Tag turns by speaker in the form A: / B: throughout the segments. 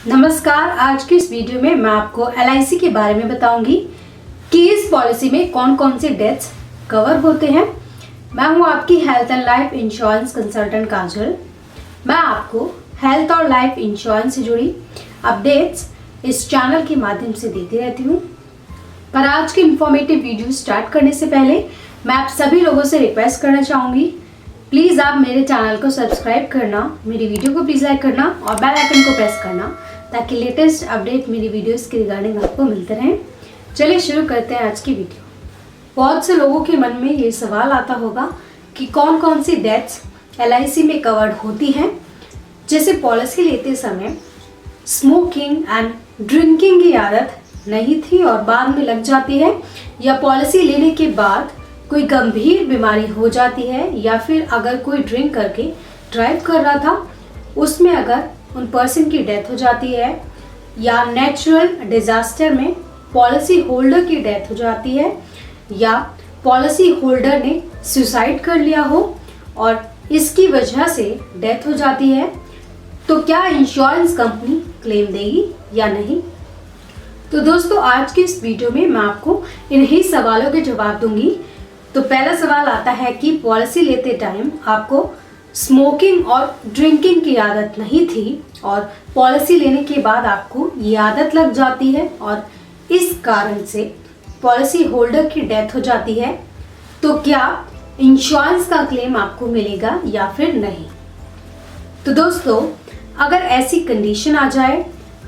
A: नमस्कार। आज की इस वीडियो में मैं आपको LIC के बारे में बताऊंगी कि इस पॉलिसी में कौन कौन से डेथ्स कवर होते हैं। मैं हूं आपकी health and life insurance consultant Kajal. मैं आपको हेल्थ और लाइफ इंश्योरेंस से जुड़ी अपडेट्स इस चैनल के माध्यम से देती रहती हूं। पर आज की इंफॉर्मेटिव वीडियो स्टार्ट करने से पहले मैं आप सभी लोगों से रिक्वेस्ट करना चाहूँगी, प्लीज़ आप मेरे चैनल को सब्सक्राइब करना, मेरी वीडियो को प्लीज़ लाइक करना और बेल आइकन को प्रेस करना ताकि लेटेस्ट अपडेट मेरी वीडियोस के रिगार्डिंग आपको मिलते रहें। चलिए शुरू करते हैं आज की वीडियो। बहुत से लोगों के मन में ये सवाल आता होगा कि कौन कौन सी डेथ्स LIC में कवर्ड होती हैं। जैसे पॉलिसी लेते समय स्मोकिंग एंड ड्रिंकिंग की आदत नहीं थी और बाद में लग जाती है, या पॉलिसी लेने के बाद कोई गंभीर बीमारी हो जाती है, या फिर अगर कोई ड्रिंक करके ड्राइव कर रहा था उसमें अगर उन पर्सन की डेथ हो जाती है, या नेचुरल डिजास्टर में पॉलिसी होल्डर की डेथ हो जाती है, या पॉलिसी होल्डर ने सुसाइड कर लिया हो और इसकी वजह से डेथ हो जाती है, तो क्या इंश्योरेंस कंपनी क्लेम देगी या नहीं। तो दोस्तों, आज की इस वीडियो में मैं आपको इन्हीं सवालों के जवाब दूंगी। तो पहला सवाल आता है कि पॉलिसी लेते टाइम आपको स्मोकिंग और ड्रिंकिंग की आदत नहीं थी और पॉलिसी लेने के बाद आपको ये आदत लग जाती है और इस कारण से पॉलिसी होल्डर की डेथ हो जाती है, तो क्या इंश्योरेंस का क्लेम आपको मिलेगा या फिर नहीं। तो दोस्तों, अगर ऐसी कंडीशन आ जाए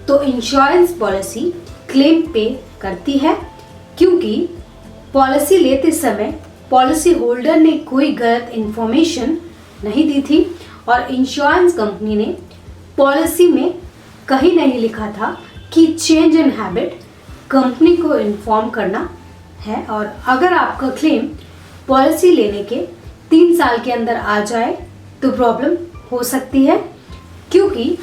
A: तो इंश्योरेंस पॉलिसी क्लेम पे करती है, क्योंकि पॉलिसी लेते समय पॉलिसी होल्डर ने कोई गलत इंफॉर्मेशन नहीं दी थी और इंश्योरेंस कंपनी ने पॉलिसी में कहीं नहीं लिखा था कि चेंज इन हैबिट कंपनी को इन्फॉर्म करना है। और अगर आपका क्लेम पॉलिसी लेने के 3 साल के अंदर आ जाए तो प्रॉब्लम हो सकती है, क्योंकि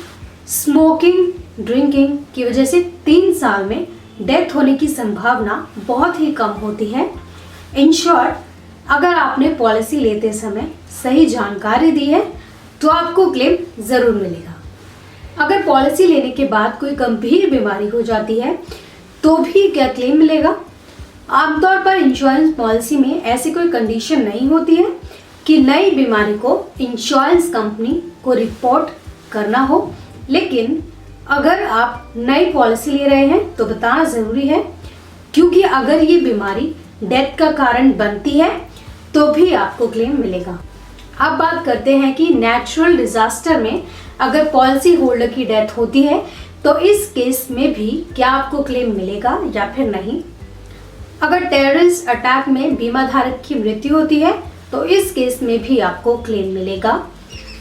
A: स्मोकिंग ड्रिंकिंग की वजह से 3 साल में डेथ होने की संभावना बहुत ही कम होती है। इन शॉर्ट, अगर आपने पॉलिसी लेते समय सही जानकारी दी है तो आपको क्लेम ज़रूर मिलेगा। अगर पॉलिसी लेने के बाद कोई गंभीर बीमारी हो जाती है तो भी क्या क्लेम मिलेगा। आमतौर पर इंश्योरेंस पॉलिसी में ऐसी कोई कंडीशन नहीं होती है कि नई बीमारी को इंश्योरेंस कंपनी को रिपोर्ट करना हो, लेकिन अगर आप नई पॉलिसी ले रहे हैं तो बताना ज़रूरी है, क्योंकि अगर ये बीमारी डेथ का कारण बनती है तो भी आपको क्लेम मिलेगा। अब बात करते हैं कि नेचुरल डिजास्टर में अगर पॉलिसी होल्डर की डेथ होती है तो इस केस में भी क्या आपको क्लेम मिलेगा या फिर नहीं। अगर टेररिस्ट अटैक में बीमा धारक की मृत्यु होती है तो इस केस में भी आपको क्लेम मिलेगा।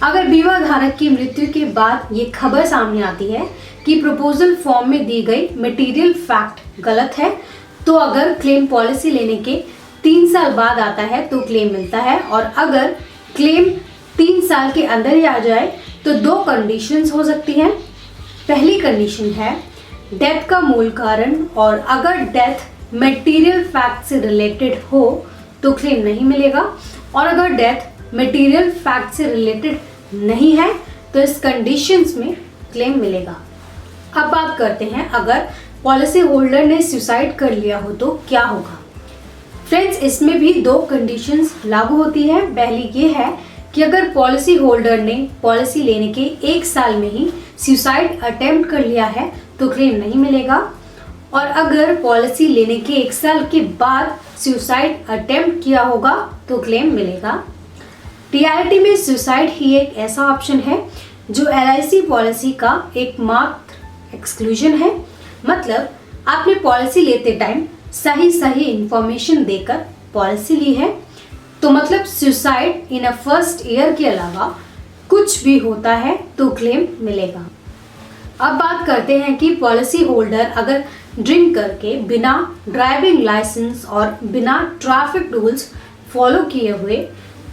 A: अगर बीमा धारक की मृत्यु के बाद ये खबर सामने आती है कि प्रपोजल फॉर्म में दी गई मटेरियल फैक्ट गलत है, तो अगर क्लेम पॉलिसी लेने के 3 साल बाद आता है तो क्लेम मिलता है। और अगर क्लेम 3 साल के अंदर ही आ जाए तो 2 कंडीशंस हो सकती हैं। पहली कंडीशन है डेथ का मूल कारण, और अगर डेथ मटेरियल फैक्ट से रिलेटेड हो तो क्लेम नहीं मिलेगा, और अगर डेथ मटेरियल फैक्ट से रिलेटेड नहीं है तो इस कंडीशंस में क्लेम मिलेगा। अब बात करते हैं अगर पॉलिसी होल्डर ने सुसाइड कर लिया हो तो क्या होगा। फ्रेंड्स, इसमें भी 2 कंडीशंस लागू होती है। पहली ये है कि अगर पॉलिसी होल्डर ने पॉलिसी लेने के 1 साल में ही सुसाइड अटेम्प्ट कर लिया है तो क्लेम नहीं मिलेगा, और अगर पॉलिसी लेने के 1 साल के बाद सुसाइड अटेम्प्ट किया होगा तो क्लेम मिलेगा। रियलिटी में सुसाइड ही एक ऐसा ऑप्शन है जो LIC पॉलिसी का एकमात्र एक्सक्लूजन है। मतलब आपने पॉलिसी लेते टाइम सही इंफॉर्मेशन देकर पॉलिसी ली है, तो मतलब suicide in a first year के अलावा कुछ भी होता है तो क्लेम मिलेगा। अब बात करते हैं कि पॉलिसी होल्डर अगर ड्रिंक करके बिना ड्राइविंग लाइसेंस और बिना ट्रैफिक रूल्स फॉलो किए हुए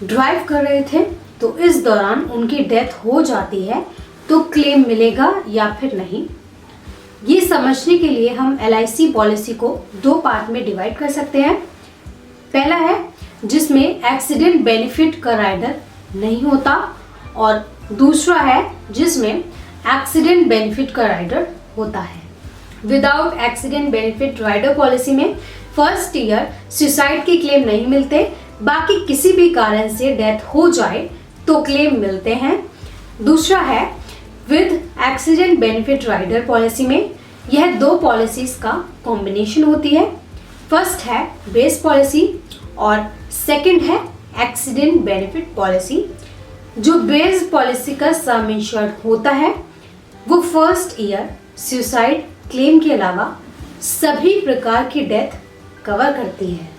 A: ड्राइव कर रहे थे तो इस दौरान उनकी डेथ हो जाती है तो क्लेम मिलेगा या फिर नहीं। ये समझने के लिए हम LIC पॉलिसी को 2 पार्ट में डिवाइड कर सकते हैं। पहला है जिसमें एक्सीडेंट बेनिफिट का राइडर नहीं होता, और दूसरा है जिसमें एक्सीडेंट बेनिफिट का राइडर होता है। Without accident benefit rider policy में फर्स्ट ईयर सुसाइड के क्लेम नहीं मिलते, बाकी किसी भी कारण से डेथ हो जाए तो क्लेम मिलते हैं। दूसरा है with accident benefit rider policy में यह दो पॉलिसीज का कॉम्बिनेशन होती है। फर्स्ट है बेस पॉलिसी और सेकंड है एक्सीडेंट बेनिफिट पॉलिसी। जो बेस पॉलिसी का सम इंश्योर्ड होता है वो फर्स्ट ईयर सुसाइड क्लेम के अलावा सभी प्रकार की डेथ कवर करती है।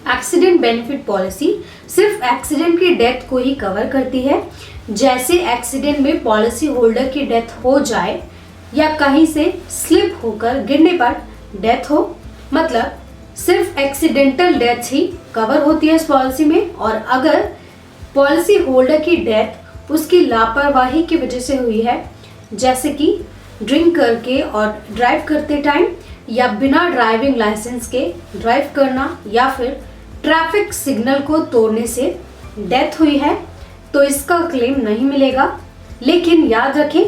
A: एक्सीडेंट बेनिफिट पॉलिसी सिर्फ एक्सीडेंट की डेथ को ही कवर करती है। जैसे एक्सीडेंट में पॉलिसी होल्डर की डेथ हो जाए या कहीं से स्लिप होकर गिरने पर डेथ हो, मतलब सिर्फ एक्सीडेंटल डेथ ही कवर होती है इस पॉलिसी में। और अगर पॉलिसी होल्डर की डेथ उसकी लापरवाही की वजह से हुई है, जैसे कि ड्रिंक करके और ड्राइव करते टाइम या बिना ड्राइविंग लाइसेंस के ड्राइव करना या फिर ट्रैफिक सिग्नल को तोड़ने से डेथ हुई है, तो इसका क्लेम नहीं मिलेगा। लेकिन याद रखें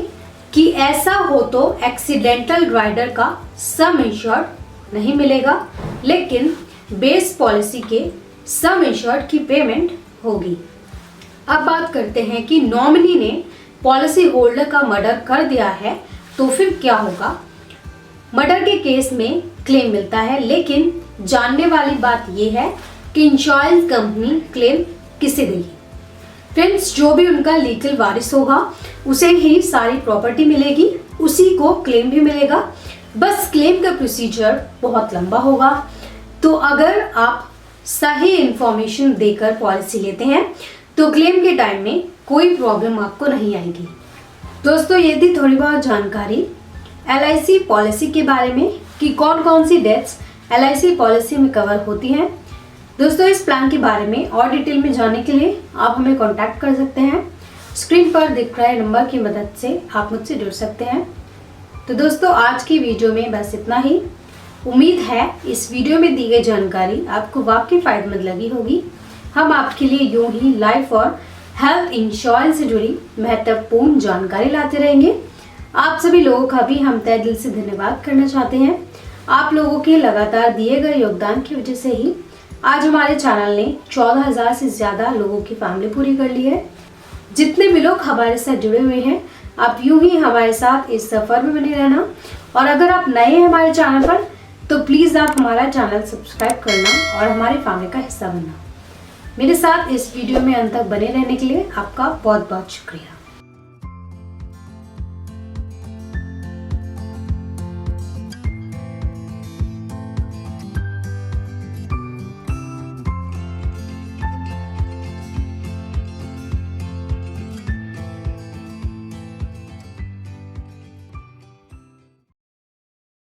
A: कि ऐसा हो तो एक्सीडेंटल राइडर का सम इंश्योर्ड नहीं मिलेगा, लेकिन बेस पॉलिसी के सम इंश्योर्ड की पेमेंट होगी। अब बात करते हैं कि नॉमिनी ने पॉलिसी होल्डर का मर्डर कर दिया है तो फिर क्या होगा। मर्डर के केस में क्लेम मिलता है, लेकिन जानने वाली बात यह है कि इंश्योरेंस कंपनी क्लेम किसे देगी। फ्रेंड्स, जो भी उनका लीगल वारिस होगा उसे ही सारी प्रॉपर्टी मिलेगी, उसी को क्लेम भी मिलेगा। बस क्लेम का प्रोसीजर बहुत लंबा होगा, तो अगर आप सही इंफॉर्मेशन देकर पॉलिसी लेते हैं तो क्लेम के टाइम में कोई प्रॉब्लम आपको नहीं आएगी। दोस्तों, ये थी थोड़ी बहुत जानकारी LIC पॉलिसी के बारे में कि कौन कौन सी डेथ्स LIC पॉलिसी में कवर होती हैं। दोस्तों, इस प्लान के बारे में और डिटेल में जानने के लिए आप हमें कांटेक्ट कर सकते हैं। स्क्रीन पर दिख रहे नंबर की मदद से आप मुझसे जुड़ सकते हैं। तो दोस्तों, आज की वीडियो में बस इतना ही। उम्मीद है इस वीडियो में दी गई जानकारी आपको वाकई फायदेमंद लगी होगी। हम आपके लिए यूं ही लाइफ और हेल्थ इंश्योरेंस से जुड़ी महत्वपूर्ण जानकारी लाते रहेंगे। आप सभी लोगों का भी हम तहे दिल से धन्यवाद करना चाहते हैं। आप लोगों के लगातार दिए गए योगदान की वजह से ही आज हमारे चैनल ने 14,000 से ज़्यादा लोगों की फैमिली पूरी कर ली है। जितने भी लोग हमारे साथ जुड़े हुए हैं, आप यूं ही हमारे साथ इस सफ़र में बने रहना। और अगर आप नए हैं हमारे चैनल पर तो प्लीज़ आप हमारा चैनल सब्सक्राइब करना और हमारी फैमिली का हिस्सा बनना। मेरे साथ इस वीडियो में अंत तक बने रहने के लिए आपका बहुत बहुत शुक्रिया।